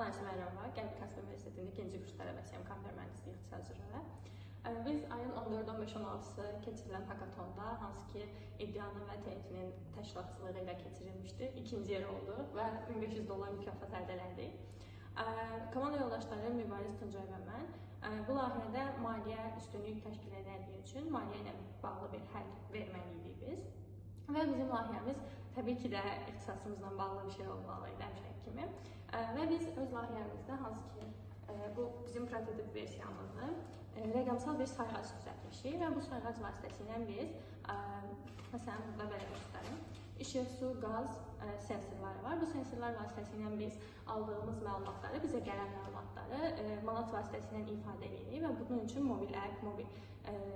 Ayşə Məryəmova, Qərbi Kasp Universitetində ikinci kurs tələbəsiyəm kompüter mühəndisliyi ixtisası üzrə. Biz ayın 14, 15, 16-sı keçirilən hakatonda, hansı ki İDDİANın və TNT-nin təşkilatçılığı ilə keçirilmişdi, ikinci yer oldu və $1500 mükafat əldə elədik. Komanda yoldaşları Mübariz Tuncay və mən bu layihədə maliyyə üstünlük təşkil edildiyi üçün maliyyə ilə bağlı bir həll verməliydik biz. Və bizim layihəmiz təbii ki də ixtisasımızla bağlı bir şey olmalı idi həmişəki kimi. Və biz öz layihəmizdə, hansı ki bu bizim prototip versiyamızdır, rəqəmsal bir sayğac düzəltmişik və bu sayğac vasitəsilə biz, məsələn, burada belə göstərim, işıq, su, qaz sensorları var. Bu sensorlar vasitəsilə biz aldığımız məlumatları, bizə gələn məlumatları manat vasitəsilə ifadə edirik və bunun üçün mobil əpp, mobil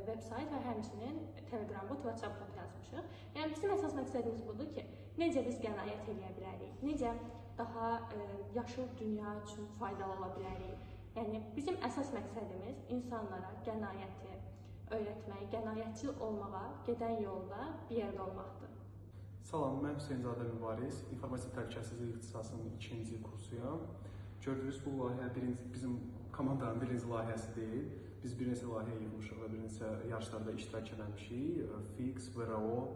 veb-sayt və həmçinin Telegram bot, WhatsApp bot yazmışıq. Yəni, bizim əsas məqsədimiz budur ki, necə biz qənaət edə bilərik, necə daha yaşıl dünya üçün faydalı ola bilərik. Yəni, bizim əsas məqsədimiz insanlara qənaəti öyrətmək, qənaətçil olmağa gedən yolda bir yerdə olmaqdır. Salam, mən Hüseynzadə Mübariz, İnformasiya Təhlükəsizliyi ixtisasının ikinci kursuyam. Gördüyünüz bu layihə bizim komandanın birinci layihəsi deyil. Biz bir neçə layihə yığmışıq və bir neçə yarışlarda iştirak etmişik. Fix, VRO,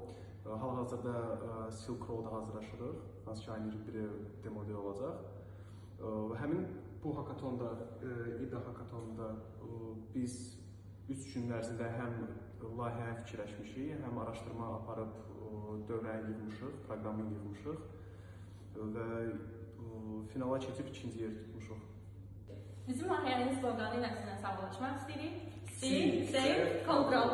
hal-hazırda Silk Road hazırlaşırıq. Hansı ki, ayın 21-i demoda olacaq. Və həmin bu hakatonda, İDDİA hakatonunda biz 3 gün ərzində həm layihə fikirləşmişik, həm araşdırma aparıb dövrəni yığmışıq, proqramı yığmışıq və finala keçib ikinci yer tutmuşuq. Bizim layihənin sloqanı ilə sizlə sağollaşmaq istəyirik. See, save, control.